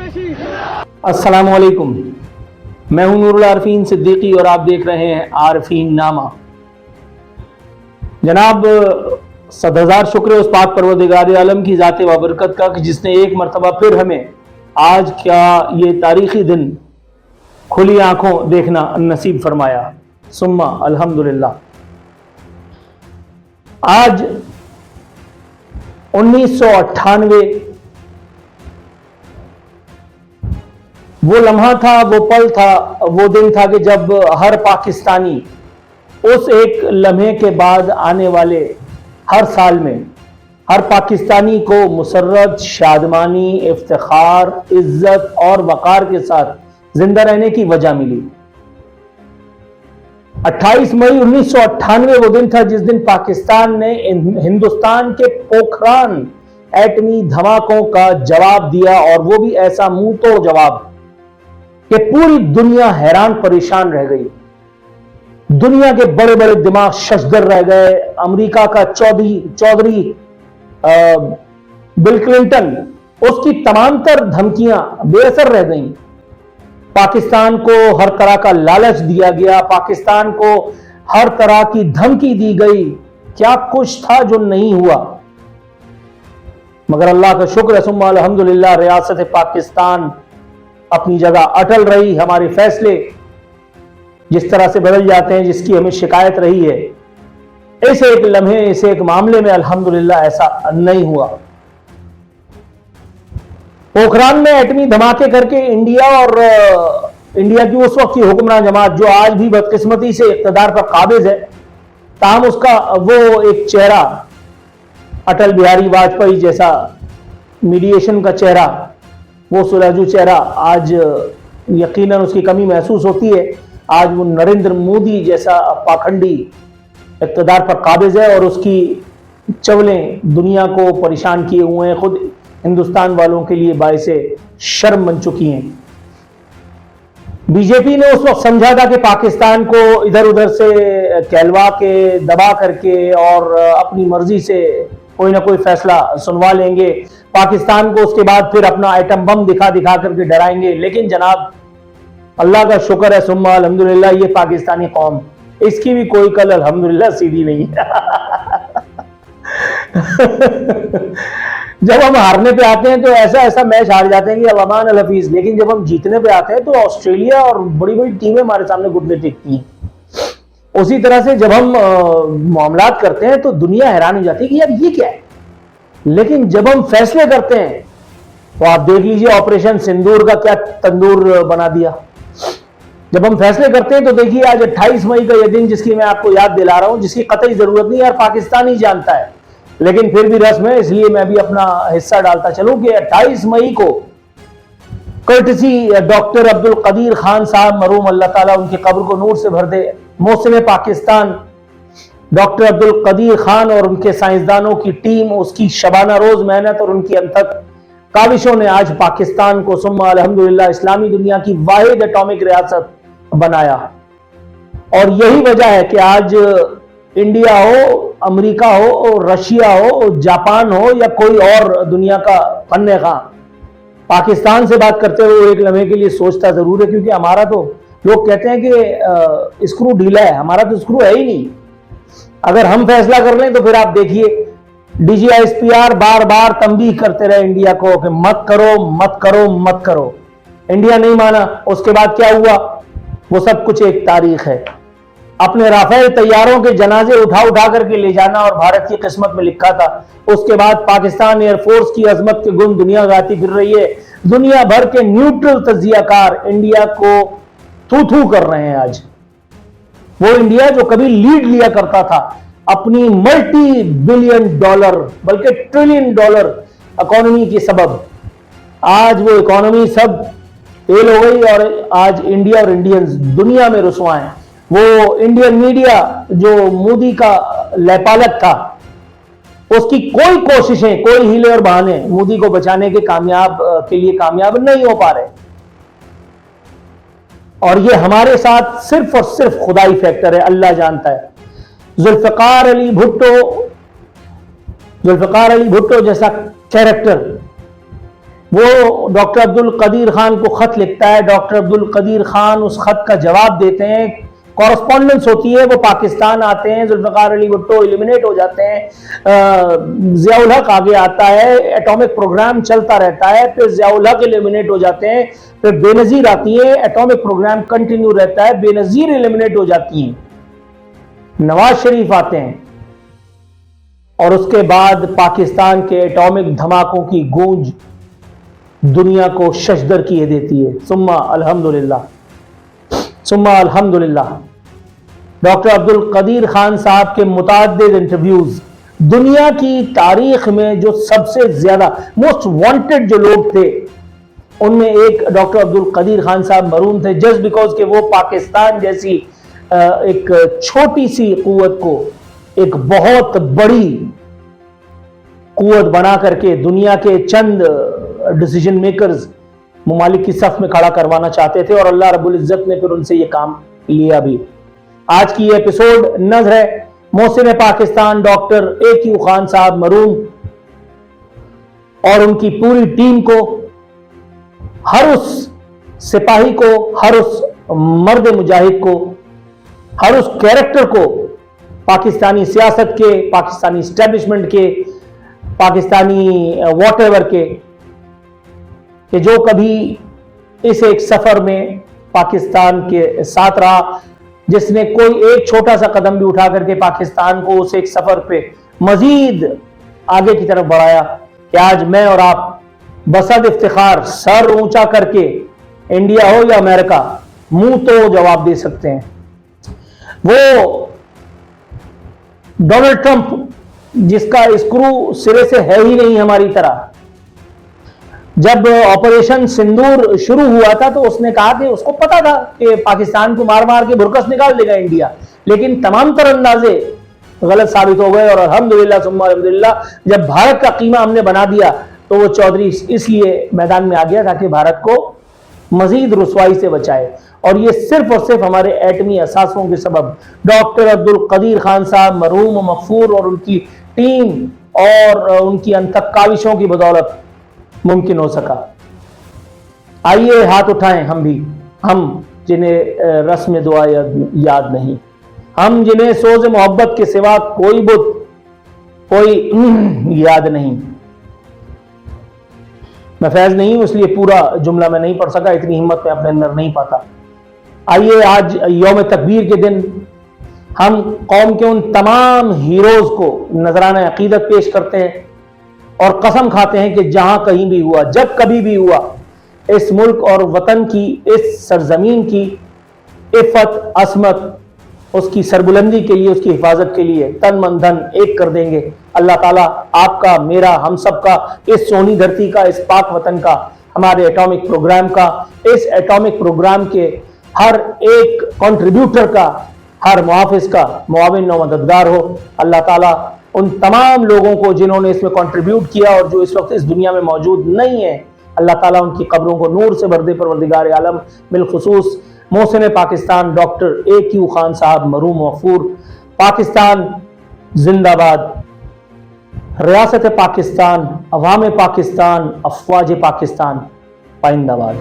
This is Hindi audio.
अस्सलामु अलैकुम, मैं हूं नूरुल आरफीन सिद्दीकी और आप देख रहे हैं आरफीन नामा। जनाब, 100,000 शुक्र उस पाक परवरदिगार आलम की ज़ात बाबरकत का कि जिसने एक मरतबा फिर हमें आज क्या ये तारीखी दिन खुली आंखों देखना नसीब फरमाया। सुम्मा अल्हम्दुलिल्लाह। आज 1998 वो लम्हा था, वो पल था, वो दिन था कि जब हर पाकिस्तानी उस एक लम्हे के बाद आने वाले हर साल में हर पाकिस्तानी को मुसर्रत, शादमानी, इफ्तिखार, इज्जत और वक़ार के साथ जिंदा रहने की वजह मिली। 28 मई 1998 वो दिन था जिस दिन पाकिस्तान ने हिंदुस्तान के पोखरान एटमी धमाकों का जवाब दिया, और वो भी ऐसा मुंह तोड़ जवाब कि पूरी दुनिया हैरान परेशान रह गई। दुनिया के बड़े बड़े दिमाग शशदर रह गए। अमेरिका का चौधरी बिल क्लिंटन, उसकी तमाम तर धमकियां बेअसर रह गईं। पाकिस्तान को हर तरह का लालच दिया गया, पाकिस्तान को हर तरह की धमकी दी गई। क्या कुछ था जो नहीं हुआ, मगर अल्लाह का शुक्र है सुम्मा अल्हम्दुलिल्लाह, रियासत पाकिस्तान अपनी जगह अटल रही। हमारे फैसले जिस तरह से बदल जाते हैं, जिसकी हमें शिकायत रही है, इस एक लम्हे, इस एक मामले में अल्हम्दुलिल्लाह ऐसा नहीं हुआ। पोखरान में एटमी धमाके करके इंडिया और इंडिया की उस वक्त की हुक्मरान जमात, जो आज भी बदकिस्मती से इक़्तिदार पर काबिज है, ताहम उसका वो एक चेहरा, अटल बिहारी वाजपेयी जैसा मीडिएशन का चेहरा, वो सुलझू चेहरा, आज यकीनन उसकी कमी महसूस होती है। आज वो नरेंद्र मोदी जैसा पाखंडी इक़्तिदार पर काबिज है और उसकी चवलें दुनिया को परेशान किए हुए हैं, खुद हिंदुस्तान वालों के लिए बाइसे शर्म बन चुकी हैं। बीजेपी ने उस वक्त समझा था कि पाकिस्तान को इधर उधर से कहलवा के, दबा करके और अपनी मर्जी से कोई ना कोई फैसला सुनवा लेंगे, पाकिस्तान को उसके बाद फिर अपना आइटम बम दिखा दिखा करके डराएंगे। लेकिन जनाब, अल्लाह का शुक्र है सुम्मा अल्हम्दुलिल्लाह, ये पाकिस्तानी कौम, इसकी भी कोई कल अल्हम्दुलिल्लाह सीधी नहीं है। जब हम हारने पे आते हैं तो ऐसा ऐसा मैच हार जाते हैं कि अमान अल हफीज, लेकिन जब हम जीतने पे आते हैं तो ऑस्ट्रेलिया और बड़ी बड़ी टीमें हमारे सामने घुटने टेकती हैं। उसी तरह से जब हम मामलात करते हैं तो दुनिया हैरान हो जाती है कि यार ये क्या है। लेकिन जब हम फैसले करते हैं तो आप देख लीजिए ऑपरेशन सिंदूर का क्या तंदूर बना दिया। जब हम फैसले करते हैं तो देखिए आज 28 मई का यह दिन, जिसकी मैं आपको याद दिला रहा हूं, जिसकी कतई जरूरत नहीं, यार पाकिस्तान ही जानता है, लेकिन फिर भी रस्म है, इसलिए मैं भी अपना हिस्सा डालता चलूं कि 28 मई को कर्टसी डॉक्टर अब्दुल कदीर खान साहब मरूम, अल्लाह ताला उनकी कब्र को नूर से भर दे, मौसम पाकिस्तान, डॉक्टर अब्दुल कदीर खान और उनके साइंसदानों की टीम, उसकी शबाना रोज मेहनत और उनकी अनथक काविशों ने आज पाकिस्तान को सुम्मा अल्हम्दुलिल्लाह इस्लामी दुनिया की वाहिद एटॉमिक रियासत बनाया। और यही वजह है कि आज इंडिया हो, अमेरिका हो, रशिया हो, जापान हो या कोई और दुनिया का फन्ने खां, पाकिस्तान से बात करते हुए एक लम्हे के लिए सोचता जरूर है, क्योंकि हमारा तो लोग कहते हैं कि स्क्रू ढीला है, हमारा तो स्क्रू है ही नहीं। अगर हम फैसला कर लें तो फिर आप देखिए DGISPR बार बार तंबीह करते रहे इंडिया को कि मत करो मत करो मत करो। इंडिया नहीं माना, उसके बाद क्या हुआ वो सब कुछ एक तारीख है। अपने राफेल तैयारों के जनाजे उठा उठा करके ले जाना और भारत की किस्मत में लिखा था। उसके बाद पाकिस्तान एयरफोर्स की अजमत के गुण दुनिया गाती फिर रही है। दुनिया भर के न्यूट्रल तजियाकार इंडिया को थू थू कर रहे हैं। आज वो इंडिया जो कभी लीड लिया करता था अपनी मल्टी बिलियन डॉलर बल्कि ट्रिलियन डॉलर इकोनॉमी के सबब, आज वो इकोनॉमी सब फेल हो गई और आज इंडिया और इंडियंस दुनिया में रुसवा हैं। वो इंडियन मीडिया जो मोदी का लयपालक था, उसकी कोई कोशिशें, कोई हीले और बहाने मोदी को बचाने के लिए कामयाब नहीं हो पा रहे। और ये हमारे साथ सिर्फ और सिर्फ खुदाई फैक्टर है, अल्लाह जानता है। जुल्फिकार अली भुट्टो जैसा कैरेक्टर वो डॉक्टर अब्दुल कदीर खान को खत लिखता है, डॉक्टर अब्दुल कदीर खान उस खत का जवाब देते हैं, कॉरस्पॉन्डेंस होती है, वो पाकिस्तान आते हैं, जुल्फिकार अली भुट्टो एलिमिनेट हो जाते हैं, ज़ियाउल हक आगे आता है, एटॉमिक प्रोग्राम चलता रहता है, फिर ज़ियाउल हक एलिमिनेट हो जाते हैं, फिर बेनज़ीर आती है, एटॉमिक प्रोग्राम कंटिन्यू रहता है, बेनज़ीर एलिमिनेट हो जाती है, नवाज शरीफ आते हैं, और उसके बाद पाकिस्तान के एटॉमिक धमाकों की गूंज दुनिया को शशदर किए देती है। सुम्मा अल्हम्दुलिल्लाह, सुम्मा अल्हम्दुलिल्लाह। डॉक्टर अब्दुल कदीर खान साहब के मुताद्दिद इंटरव्यूज दुनिया की तारीख में जो सबसे ज्यादा मोस्ट वांटेड जो लोग थे, उनमें एक डॉक्टर अब्दुल कदीर खान साहब मरूम थे, जस्ट बिकॉज के वो पाकिस्तान जैसी एक छोटी सी कुव्वत को एक बहुत बड़ी कुव्वत बना करके दुनिया के चंद डिसीजन मेकर्स मुमालिक की सफ में खड़ा करवाना चाहते थे, और अल्लाह रब्बुल इज्जत ने फिर उनसे ये काम लिया भी। आज की ये एपिसोड नज़र है मोहसिन पाकिस्तान डॉक्टर ए.क्यू. खान साहब मरूम और उनकी पूरी टीम को, हर उस सिपाही को, हर उस मर्द मुजाहिद को, हर उस कैरेक्टर को पाकिस्तानी सियासत के, पाकिस्तानी स्टैब्लिशमेंट के, पाकिस्तानी वॉटएवर के, कि जो कभी इस एक सफर में पाकिस्तान के साथ रहा, जिसने कोई एक छोटा सा कदम भी उठा करके पाकिस्तान को उस एक सफर पे मजीद आगे की तरफ बढ़ाया, कि आज मैं और आप बसद इफ्तिखार सर ऊंचा करके इंडिया हो या अमेरिका मुंह तो जवाब दे सकते हैं। वो डोनाल्ड ट्रंप जिसका स्क्रू सिरे से है ही नहीं हमारी तरह, जब ऑपरेशन सिंदूर शुरू हुआ था तो उसने कहा कि उसको पता था कि पाकिस्तान को मार मार के भुरकस निकाल देगा इंडिया, लेकिन तमाम तर अंदाजे गलत साबित हो गए, और अल्हम्दुलिल्लाह सुम्मा अल्हम्दुलिल्लाह जब भारत का कीमा हमने बना दिया तो वो चौधरी इसलिए मैदान में आ गया ताकि भारत को मजीद रुसवाई से बचाए, और ये सिर्फ और सिर्फ हमारे एटमी असासों के सबब डॉक्टर अब्दुल कदीर खान साहब मरहूम मगफूर और उनकी टीम और उनकी अंतक काविशों की बदौलत मुमकिन हो सका। आइए हाथ उठाएं हम भी, हम जिन्हें रस्म दुआ याद नहीं, हम जिन्हें सोज मोहब्बत के सिवा कोई बुत कोई याद नहीं। मैं फैज नहीं हूं इसलिए पूरा जुमला मैं नहीं पढ़ सका, इतनी हिम्मत मैं अपने अंदर नहीं पाता। आइए आज यौम तकबीर के दिन हम कौम के उन तमाम हीरोज को नजराना अकीदत पेश करते हैं और कसम खाते हैं कि जहां कहीं भी हुआ, जब कभी भी हुआ, इस मुल्क और वतन की, इस सरजमीन की इफ़्फ़त असमत, उसकी सरबुलंदी के लिए, उसकी हिफाजत के लिए तन मन धन एक कर देंगे। अल्लाह ताला आपका, मेरा, हम सब का, इस सोनी धरती का, इस पाक वतन का, हमारे एटॉमिक प्रोग्राम का, इस एटॉमिक प्रोग्राम के हर एक कंट्रीब्यूटर का, हर मुहाफिज का मुआविन और मददगार हो। अल्लाह ताला उन तमाम लोगों को जिन्होंने इसमें कंट्रीब्यूट किया और जो इस वक्त इस दुनिया में मौजूद नहीं है, अल्लाह ताला उनकी कब्रों को नूर से भर दे। परवरदिगार आलम बिलखुसूस मोहसिन पाकिस्तान डॉक्टर ए.क्यू. खान साहब मरहूम मगफूर, पाकिस्तान जिंदाबाद, रियासत पाकिस्तान, अवाम पाकिस्तान, अफवाज पाकिस्तान पाइंदाबाद।